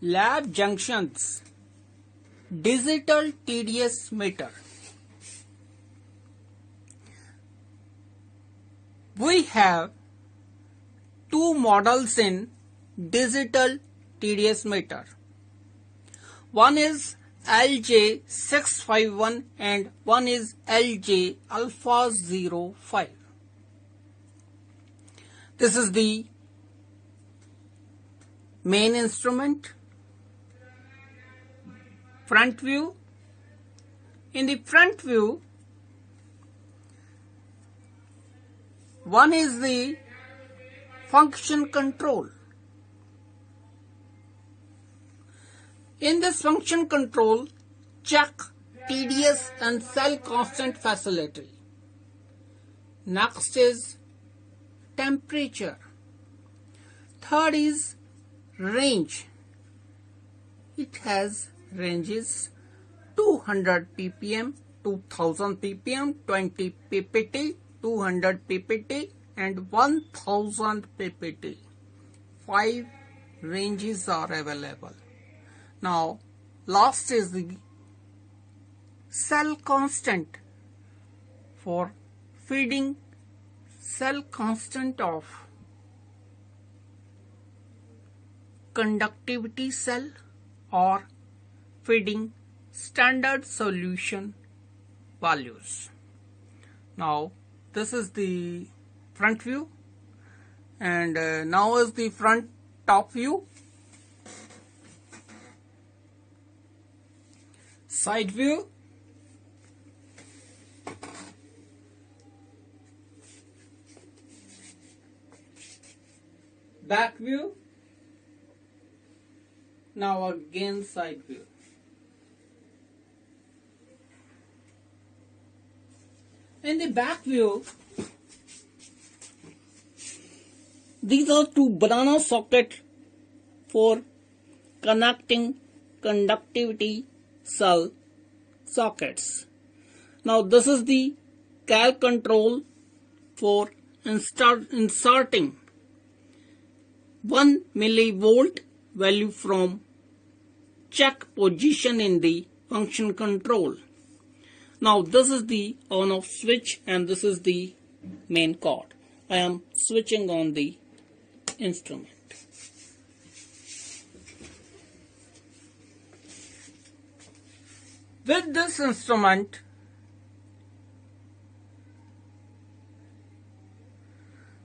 Lab junctions digital TDS meter. We have two models in digital TDS meter. One is LJ651 and one is LJ Alpha 05. This is the main instrument. Front view. In the front view, one is the function control. In this function control, check TDS and cell constant facility. Next is temperature. Third is range. It has ranges 200 ppm, 2000 ppm, 20 ppt, 200 ppt and 1000 ppt. 5 ranges are available. Now last is the cell constant. For feeding cell constant of conductivity cell or feeding standard solution values. Now this is the front view, and now is the front top view. Side view. Back view. Now again side view. In the back view, these are two banana sockets for connecting conductivity cell sockets. Now this is the cal control for inserting 1 millivolt value from check position in the function control. Now this is the on off switch and this is the main cord. I am switching on the instrument. With this instrument,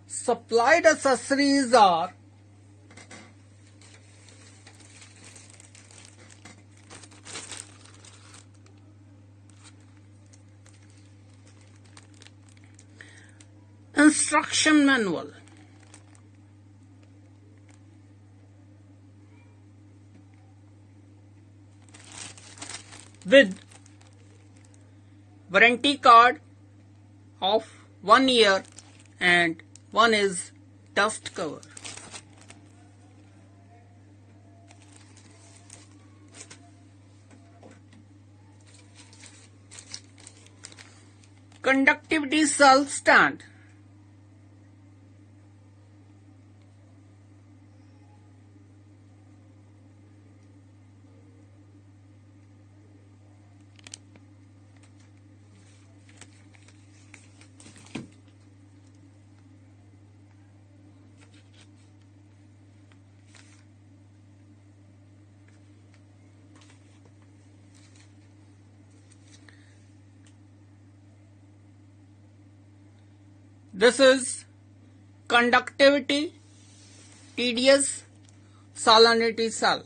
supplied accessories are instruction manual, with warranty card of 1 year and one is dust cover. Conductivity cell stand. This is conductivity, TDS, salinity cell.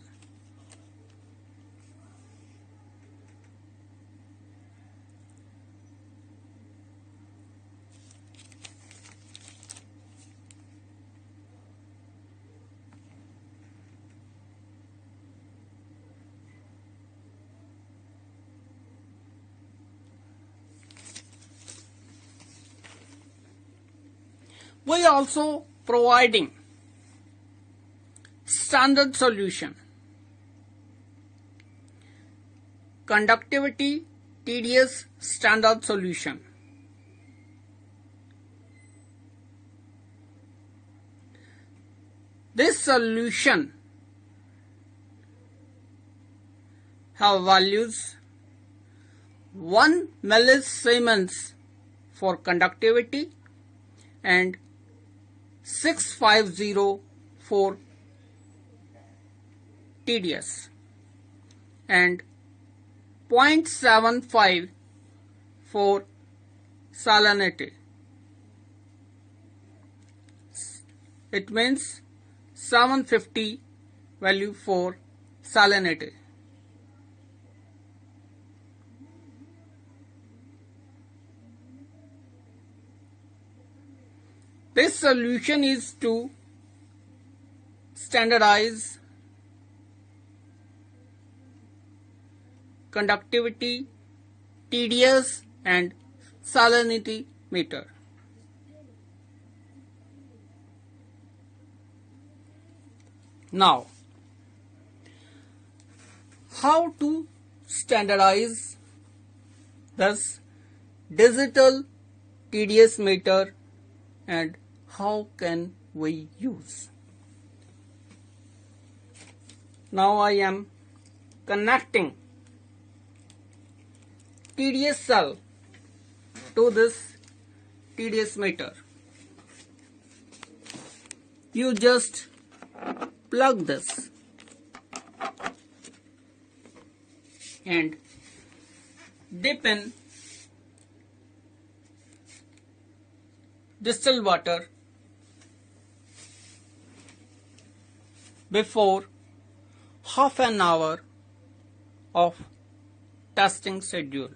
We also providing standard solution, conductivity TDS standard solution. This solution have values 1 millisiemens for conductivity and 650 for TDS and 0.75 for salinity. It means 750 value for salinity. This solution is to standardize conductivity, TDS and salinity meter. Now, how to standardize this digital TDS meter and how can we use? Now I am connecting TDS cell to this TDS meter. You just plug this and dip in distilled water before half an hour of testing schedule.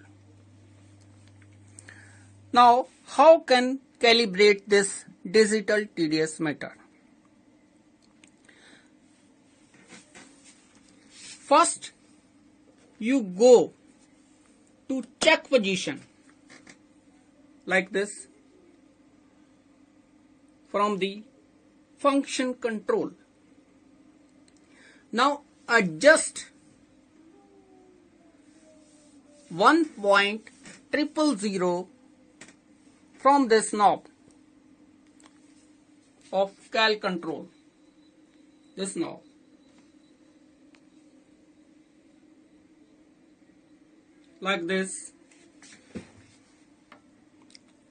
Now, how can calibrate this digital TDS meter? First, you go to check position like this from the function control. Now adjust 1.000 from this knob of cal control, this knob. Like this,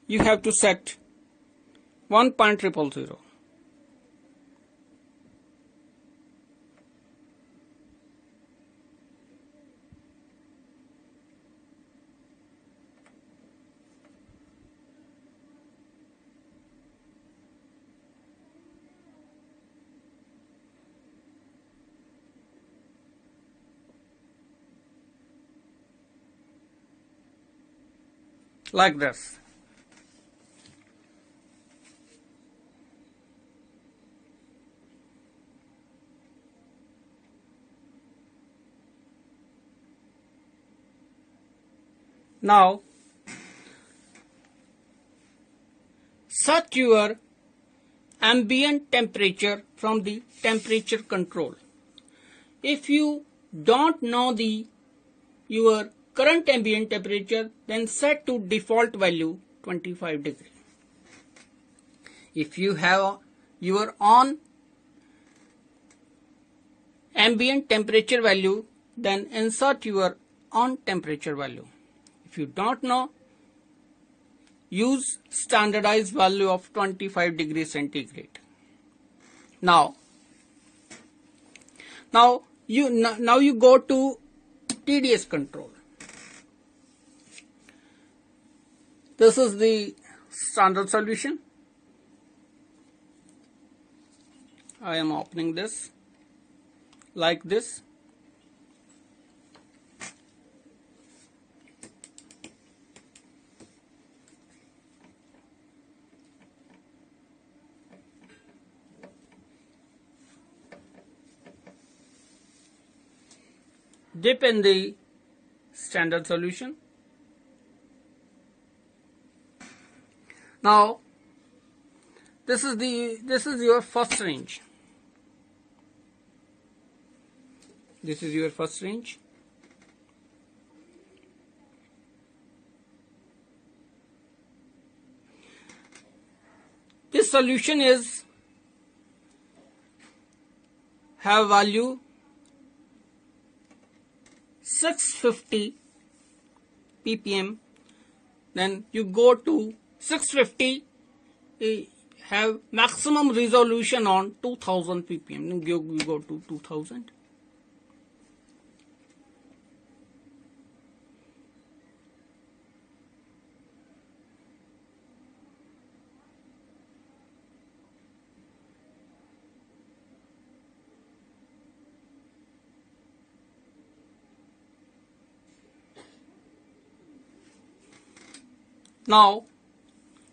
you have to set 1.000. Like this. Now set your ambient temperature from the temperature control. If you don't know your current ambient temperature, then set to default value 25 degree. If you have your own ambient temperature value, then insert your own temperature value. If you don't know, use standardized value of 25 degrees centigrade. Now you go to TDS control. This is the standard solution. I am opening this like this. Dip in the standard solution. Now this is your first range. This is your first range. This solution have value 650 ppm, then you go to 650, have maximum resolution on 2000 ppm. Then we go to 2000. Now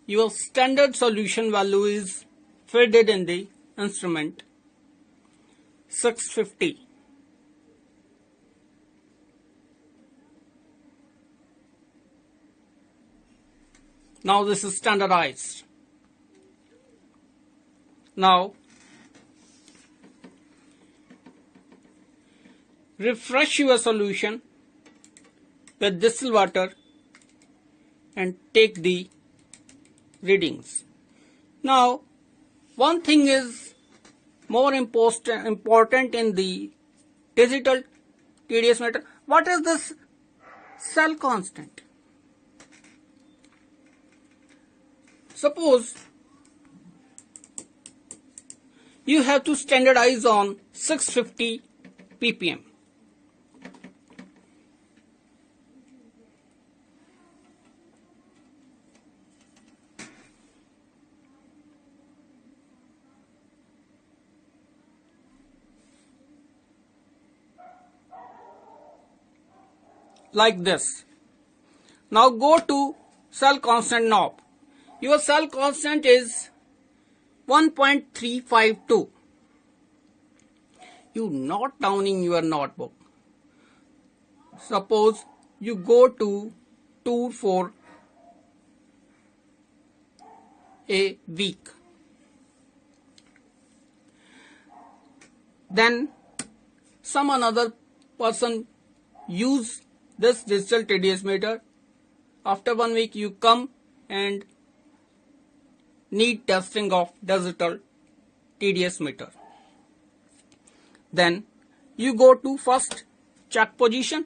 your standard solution value is fed in the instrument 650. Now this is standardized. Now refresh your solution with distilled water and take the readings. Now one thing is more important in the digital TDS meter. What is this cell constant? Suppose you have to standardize on 650 ppm. Like this. Now go to cell constant knob. Your cell constant is 1.352. You note down in your notebook. Suppose you go to tour for a week. Then some another person use this digital TDS meter. After 1 week you come and need testing of digital TDS meter. Then you go to first check position.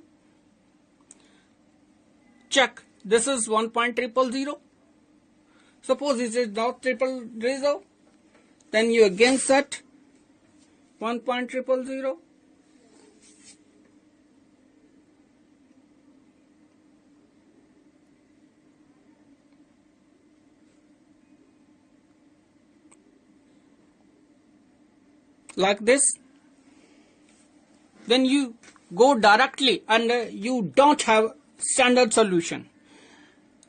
Check, this is 1.000. Suppose this is not 000, then you again set 1.000. Like this. Then you go directly and you don't have standard solution.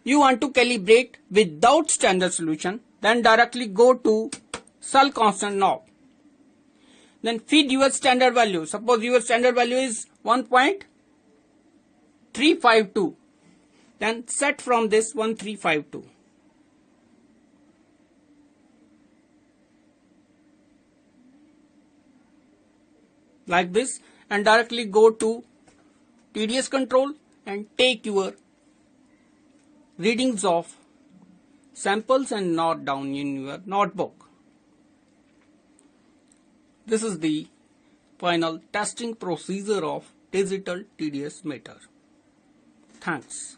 You want to calibrate without standard solution, then directly go to cell constant knob. Then feed your standard value. Suppose your standard value is 1.352. Then set from this 1352. Like this, and directly go to TDS control and take your readings of samples and note down in your notebook. This is the final testing procedure of digital TDS meter. Thanks.